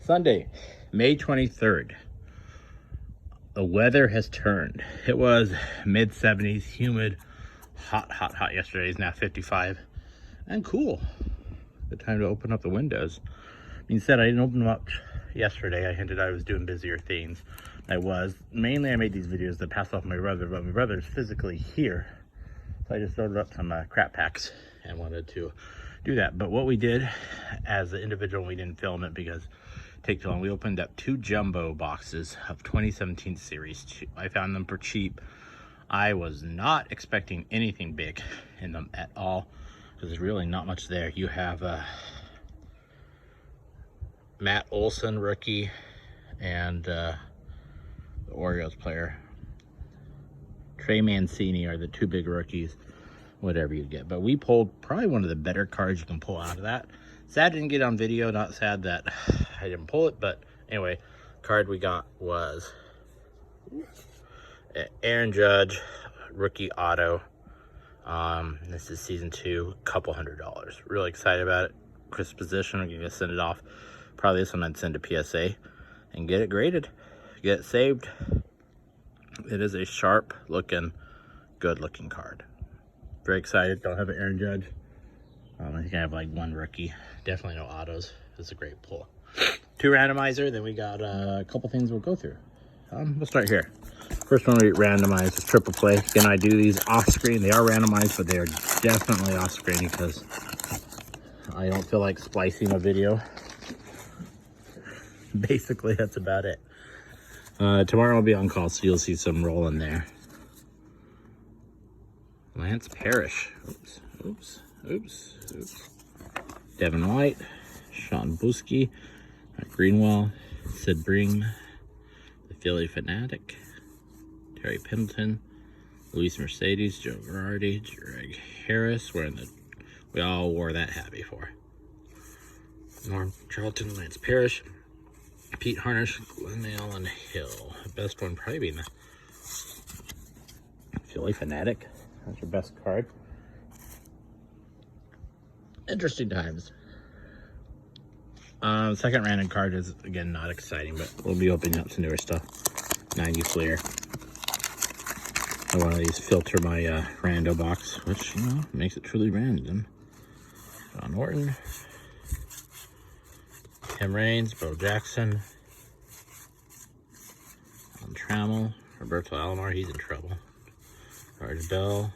Sunday, May 23rd. The weather has turned. It was mid 70s, humid, hot yesterday. It's now 55 and cool. The time to open up the windows. Being said, I didn't open them up yesterday. I hinted I was doing busier things. I made these videos to pass off my brother, but my brother's physically here. So I just loaded up some crap packs and wanted to do that. But what we did as an individual, we didn't film it because it takes too long. We opened up 2 jumbo boxes of 2017 series. I found them for cheap. I was not expecting anything big in them at all because there's really not much there. You have Matt Olson, rookie, and the Orioles player. Trey Mancini are the 2 big rookies, whatever you get. But we pulled probably one of the better cards you can pull out of that. Sad didn't get on video, not sad that I didn't pull it, but anyway, card we got was Aaron Judge, rookie auto. This is season 2, couple $100. Really excited about it. Crisp position, we're gonna send it off. Probably this one I'd send to PSA and get it graded, get it saved. It is a sharp looking, good looking card. Very excited. Don't have an Aaron Judge. I think I have like 1 rookie. Definitely no autos. It's a great pull. 2 randomizer. Then we got a couple things we'll go through. We'll start here. First one we randomized is triple play. Again, I do these off screen. They are randomized, but they are definitely off screen because I don't feel like splicing a video. Basically, that's about it. Tomorrow I'll be on call, so you'll see some rolling there. Lance Parrish. Oops. Devin White. Sean Buski. Greenwell. Sid Bream. The Philly Fanatic. Terry Pendleton. Luis Mercedes. Joe Girardi. Greg Harris. We all wore that hat before. Norm Charlton. Lance Parrish. Pete Harnish, Glenn Allen Hill. The best one probably being the Philly Fanatic. That's your best card. Interesting times. Second random card is, again, not exciting, but we'll be opening up some newer stuff. 90 Fleer. I want to these filter my rando box, which, you know, makes it truly random. John Norton. Tim Raines, Bo Jackson, Alan Trammell, Roberto Alomar, he's in trouble. George Bell,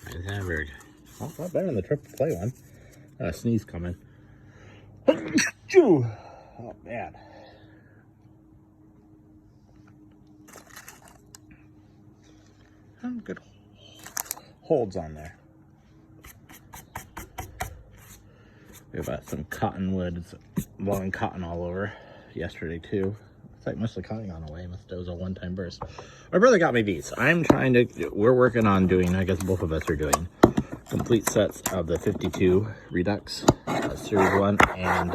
Ryan Sandberg. Oh, not better than the triple play one. Sneeze coming. Oh, man. Some good holds on there. We got some cottonwood. It's blowing cotton all over yesterday too. It's like most of the cotton gone away. It was a one-time burst. My brother got me these. We're working on doing, I guess both of us are doing, complete sets of the 52 Redux Series 1. And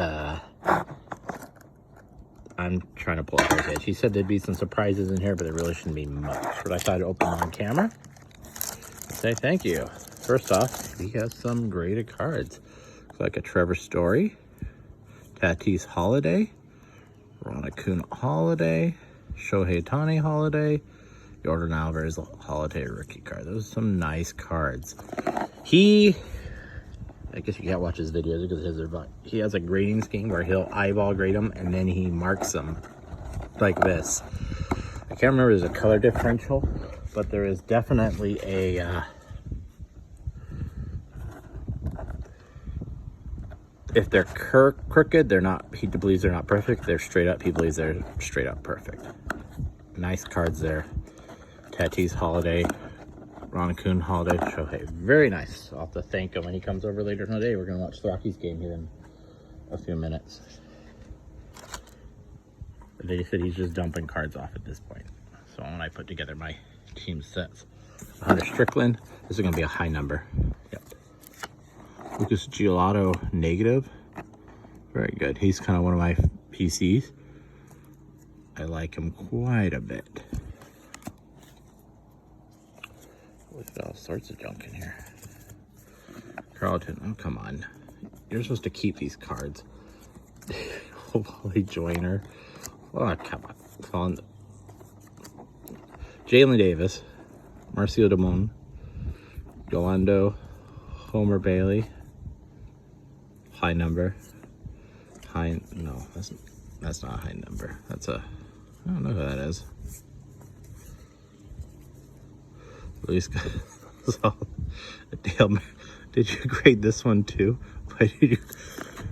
I'm trying to pull up her head. She said there'd be some surprises in here, but there really shouldn't be much. But I thought I'd open them on camera and say thank you. First off, he has some graded cards. Like a Trevor Story, Tatis Holiday, Ron Acuna Holiday, Shohei Ohtani Holiday, Jordan Alvarez Holiday rookie card. Those are some nice cards. I guess you can't watch his videos because he has a grading scheme where he'll eyeball grade them and then he marks them like this. I can't remember if there's a color differential, but there is definitely a if they're crooked, they're not, he believes they're not perfect. They're straight up, he believes they're straight up perfect. Nice cards there. Tatis Holiday, Ron Acuna Holiday, Shohei. Very nice. I'll have to thank him when he comes over later in the day. We're going to watch the Rockies game here in a few minutes. They said he's just dumping cards off at this point. So when I put together my team sets. Hunter Strickland, this is going to be a high number. Yep. Lucas Giolito negative. Very good. He's kind of one of my PCs. I like him quite a bit. We've got all sorts of junk in here. Carlton, oh come on. You're supposed to keep these cards. Wally Joyner. Oh, come on. Jalen Davis. Marcio Damon. Yolando. Homer Bailey. High number. No, that's not a high number. That's a, I don't know who that is. Luis Dale, did you grade this one too?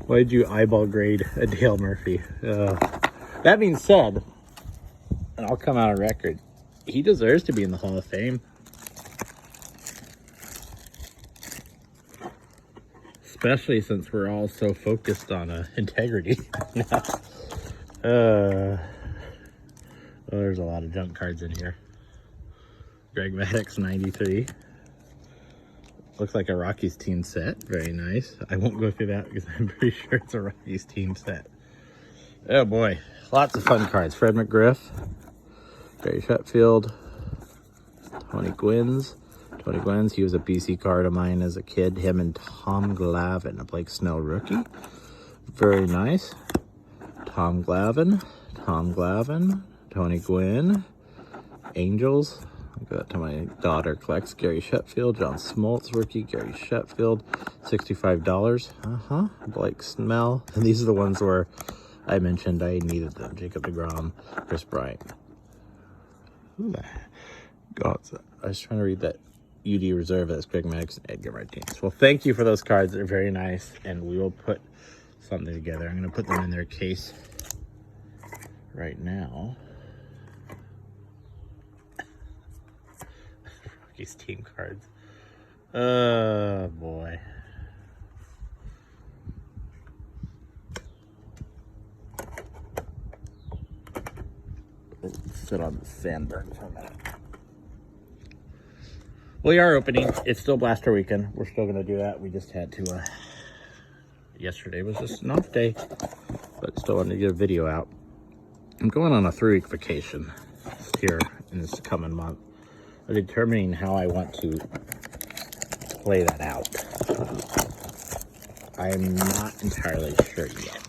Why did you eyeball grade a Dale Murphy? That being said, and I'll come out on record, he deserves to be in the Hall of Fame. Especially since we're all so focused on integrity. Oh, there's a lot of junk cards in here. Greg Maddux 93. Looks like a Rockies team set. Very nice. I won't go through that because I'm pretty sure it's a Rockies team set. Oh boy, lots of fun cards. Fred McGriff, Gary Sheffield, Tony Gwynns. Tony Gwynns, he was a BC card of mine as a kid. Him and Tom Glavine, a Blake Snell rookie. Very nice. Tom Glavine, Tony Gwynn, Angels. I'll go to my daughter collects. Gary Sheffield, John Smoltz rookie. Gary Sheffield, $65. Blake Snell. And these are the ones where I mentioned I needed them. Jacob deGrom, Chris Bryant. Who the heck? God, I was trying to read that. UD Reserve, that's Greg Maddux and Edgar Martinez. Well, thank you for those cards. They're very nice, and we will put something together. I'm going to put them in their case right now. Rockies team cards. Oh, boy. Let's sit on the sandburn for a minute. We are opening. It's still Blaster Weekend. We're still going to do that. We just had to, yesterday was just an off day, but still wanted to get a video out. I'm going on a 3-week vacation here in this coming month. I'm determining how I want to play that out. I'm not entirely sure yet,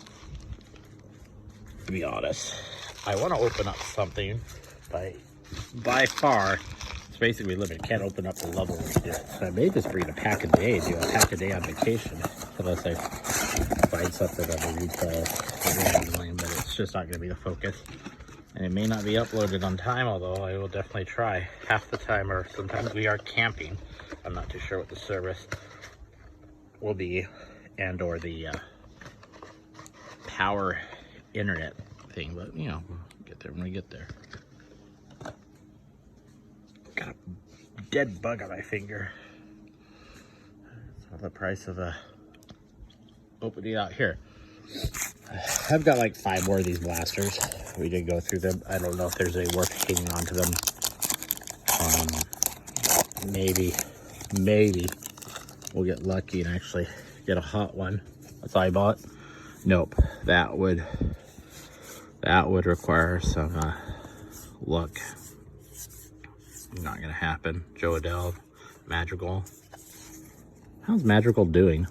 to be honest. I want to open up something by far. Basically limited. Can't open up the level we did. So I may just read a pack a day, do a pack a day on vacation, unless I find something on the retail, but it's just not going to be the focus. And it may not be uploaded on time, although I will definitely try. Half the time, or sometimes we are camping. I'm not too sure what the service will be, and or the power internet thing, but you know, we'll get there when we get there. Got a dead bug on my finger. So the price of opening out here. I've got like 5 more of these blasters. We did go through them. I don't know if there's any worth hanging on to them. Maybe we'll get lucky and actually get a hot one. That's all I bought. Nope, that would require some luck. Not gonna happen. Joe Adell, Madrigal. How's Madrigal doing?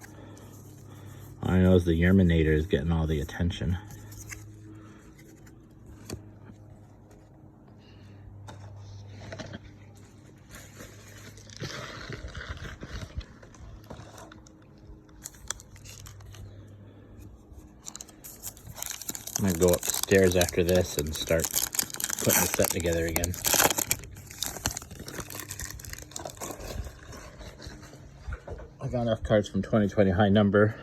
All I know is the Yerminator is getting all the attention. I'm gonna go upstairs after this and start putting the set together again. I got enough cards from 2020 high number.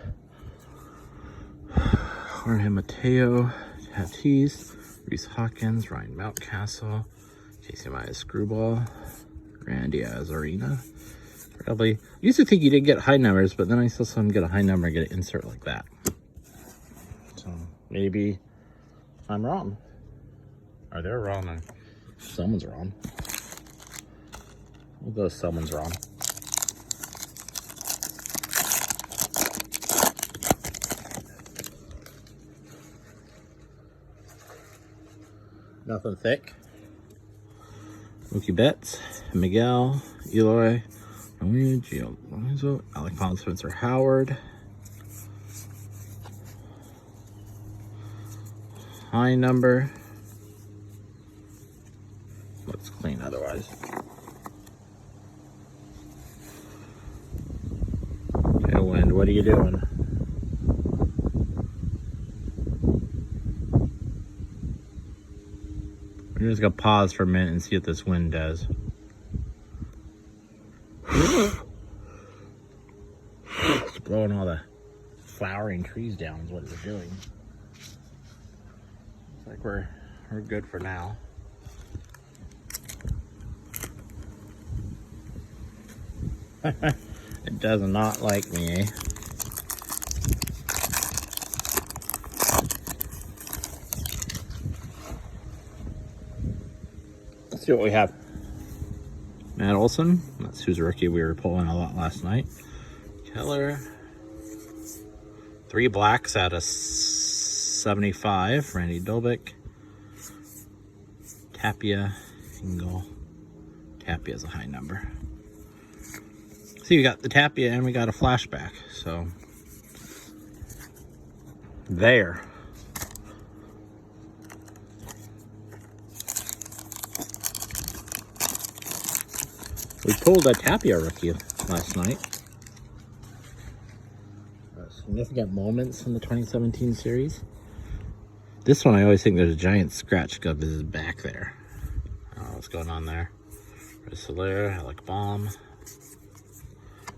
Jorge Mateo, Tatis, Reese Hawkins, Ryan Mountcastle, Casey Mize Screwball, Randy Arozarena. Probably used to think you did get high numbers, but then I saw someone get a high number and get an insert like that. So maybe I'm wrong. Or they're wrong. Someone's wrong. We'll go someone's wrong. Nothing thick. Mookie Betts, Miguel, Eloy, Gio Lorenzo, Alec Collins, Spencer Howard, high number. Looks clean otherwise. Okay, wind, what are you doing? We're just gonna pause for a minute and see what this wind does. It's blowing all the flowering trees down is what it's doing. Looks like we're good for now. It does not like me, eh? Let's see what we have. Matt Olson, that's whose rookie we were pulling a lot last night. Keller, 3 blacks out of 75. Randy Dolbeck, Tapia, Engel. Tapia's a high number. See, we got the Tapia and we got a flashback. So there. We pulled a Tapia rookie last night. Significant moments in the 2017 series. This one, I always think there's a giant scratch of his back there. I don't know what's going on there. Soler, Alec Bohm.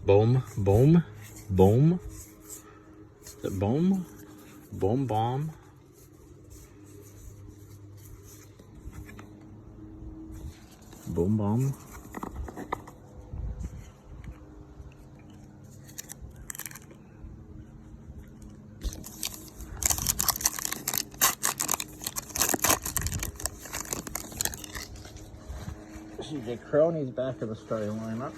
Bohm. Is it Bohm? Bomb. Boom bomb. CJ Croney's back in the starting lineup.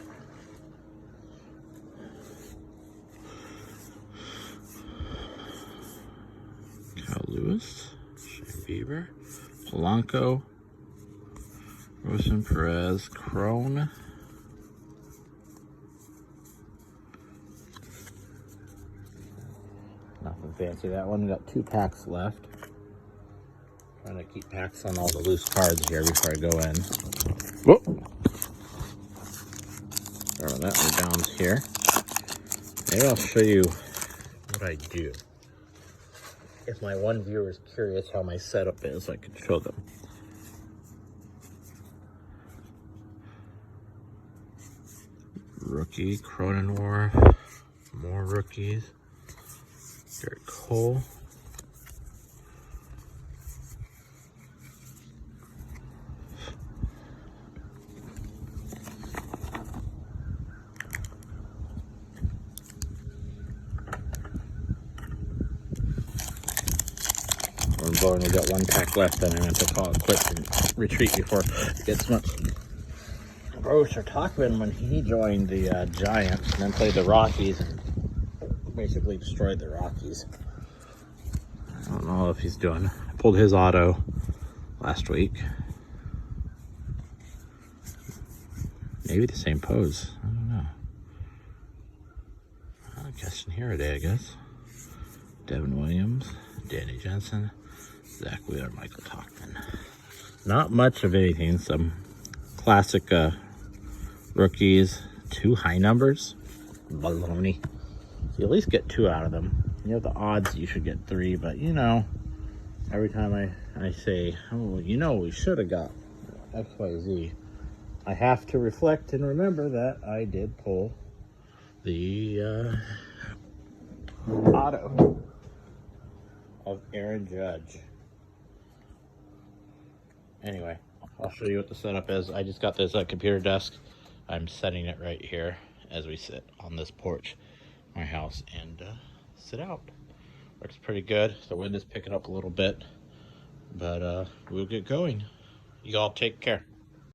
Kyle Lewis, Shane Bieber, Polanco, Rosen Perez, Crone. Nothing fancy that one. We got 2 packs left. Trying to keep packs on all the loose cards here before I go in. Whoa! Throw that one down here. Maybe I'll show you what I do. If my one viewer is curious how my setup is, I can show them. Rookie, Cronenworth, more rookies. Garrett Cole. We got 1 pack left, and I'm going to call it quits and retreat before it gets much. Grocer Talkman, when he joined the Giants and then played the Rockies, and basically destroyed the Rockies. I don't know if he's doing. I pulled his auto last week. Maybe the same pose. I don't know. I'm catching here today, I guess. Devin Williams, Danny Jensen, Zach Wheeler, Michael Talkman. Not much of anything. Some classic rookies. 2 high numbers. Baloney. You at least get 2 out of them. You have the odds you should get 3, but you know, every time I say, oh, you know, we should have got XYZ, I have to reflect and remember that I did pull the auto of Aaron Judge. Anyway, I'll show you what the setup is. I just got this computer desk. I'm setting it right here as we sit on this porch, my house, and sit out. Works pretty good. The wind is picking up a little bit, but we'll get going. You all take care.